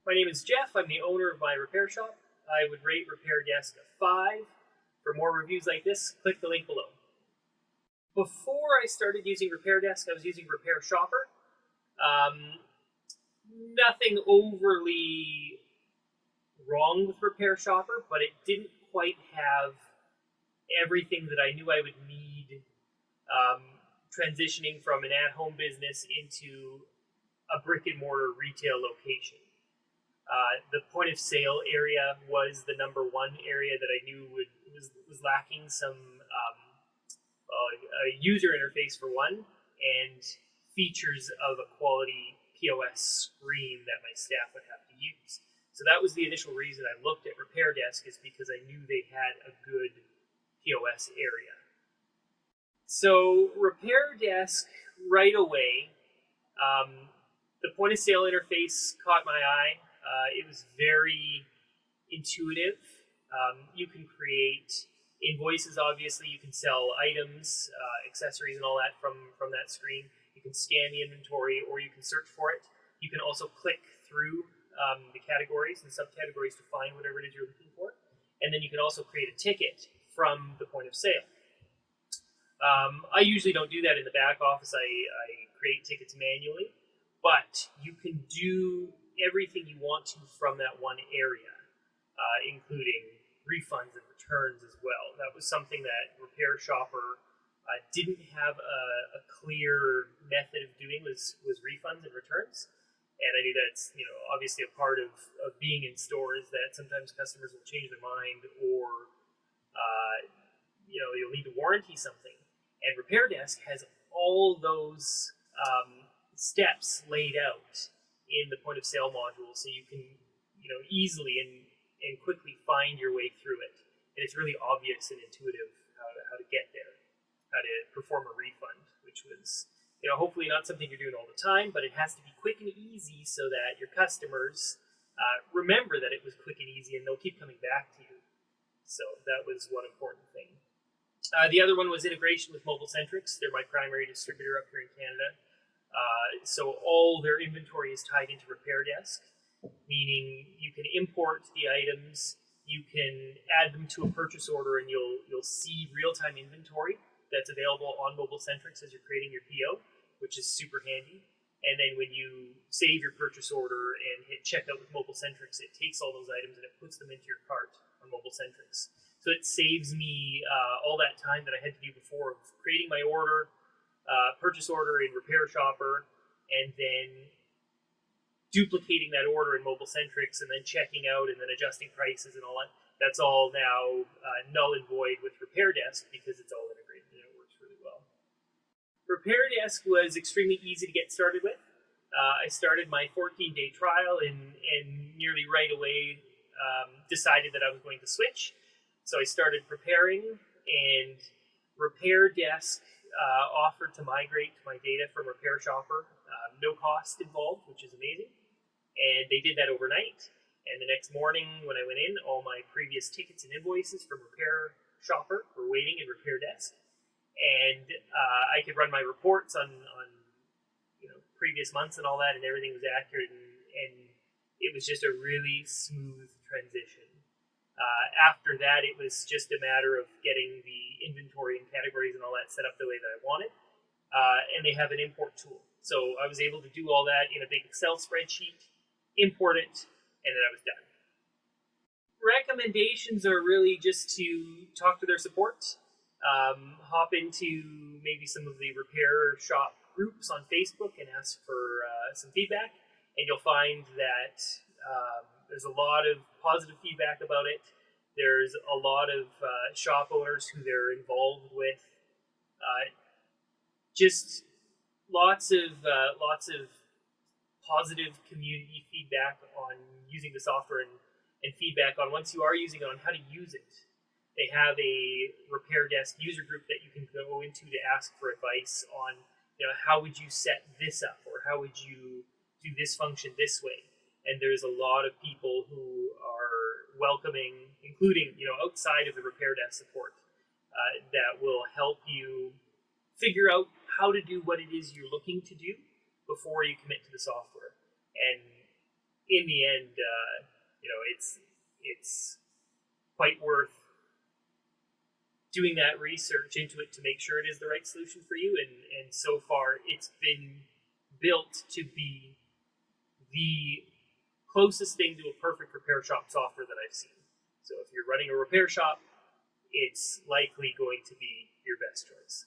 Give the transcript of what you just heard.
My name is Jeff. I'm the owner of my repair shop. I would rate RepairDesk a 5. For more reviews like this, click the link below. Before I started using RepairDesk, I was using Repair Shopper. Nothing overly wrong with Repair Shopper, but it didn't quite have everything that I knew I would need transitioning from an at-home business into a brick-and-mortar retail location. The point of sale area was the number one area that I knew was lacking some a user interface for one, and features of a quality POS screen that my staff would have to use. So that was the initial reason I looked at RepairDesk, is because I knew they had a good POS area. So RepairDesk, right away, the point of sale interface caught my eye. It was very intuitive. You can create invoices, obviously. You can sell items, accessories, and all that from that screen. You can scan the inventory, or you can search for it. You can also click through the categories and subcategories to find whatever it is you're looking for. And then you can also create a ticket from the point of sale. I usually don't do that in the back office. I create tickets manually, but you can do everything you want to from that one area, including refunds and returns as well. That was something that Repair Shopper didn't have a clear method of doing, was refunds and returns. And I knew that's obviously a part of being in stores, that sometimes customers will change their mind, or you'll need to warranty something. And RepairDesk has all those steps laid out in the point of sale module, so you can easily and quickly find your way through it. And it's really obvious and intuitive how to get there, how to perform a refund, which was hopefully not something you're doing all the time, but it has to be quick and easy so that your customers remember that it was quick and easy, and they'll keep coming back to you. So that was one important thing. The other one was integration with MobileCentrics. They're my primary distributor up here in Canada. So all their inventory is tied into RepairDesk, meaning you can import the items, you can add them to a purchase order, and you'll see real-time inventory that's available on MobileCentrics as you're creating your PO, which is super handy. And then when you save your purchase order and hit checkout with MobileCentrics, it takes all those items and it puts them into your cart on MobileCentrics. So it saves me all that time that I had to do before of creating my order, purchase order in Repair Shopper, and then duplicating that order in MobileCentrics, and then checking out and then adjusting prices and all that. That's all now null and void with RepairDesk, because it's all integrated and it works really well. RepairDesk was extremely easy to get started with. I started my 14-day trial and nearly right away decided that I was going to switch. So I started preparing, and RepairDesk offered to migrate my data from Repair Shopper. No cost involved, which is amazing. And they did that overnight. And the next morning when I went in, all my previous tickets and invoices from Repair Shopper were waiting in RepairDesk. And I could run my reports on previous months and all that, and everything was accurate. And it was just a really smooth transition. After that, it was just a matter of getting the inventory and categories and all that set up the way that I wanted. And they have an import tool. So I was able to do all that in a big Excel spreadsheet, import it, and then I was done. Recommendations are really just to talk to their support, hop into maybe some of the repair shop groups on Facebook and ask for some feedback, and you'll find that there's a lot of positive feedback about it. There's a lot of shop owners who they're involved with. Just lots of positive community feedback on using the software, and feedback on, once you are using it, on how to use it. They have a RepairDesk user group that you can go into to ask for advice on, how would you set this up, or how would you do this function this way. And there's a lot of people who are welcoming, including outside of the RepairDesk support, that will help you figure out how to do what it is you're looking to do before you commit to the software. And in the end, it's quite worth doing that research into it to make sure it is the right solution for you. And so far, it's been built to be the closest thing to a perfect repair shop software that I've seen. So if you're running a repair shop, it's likely going to be your best choice.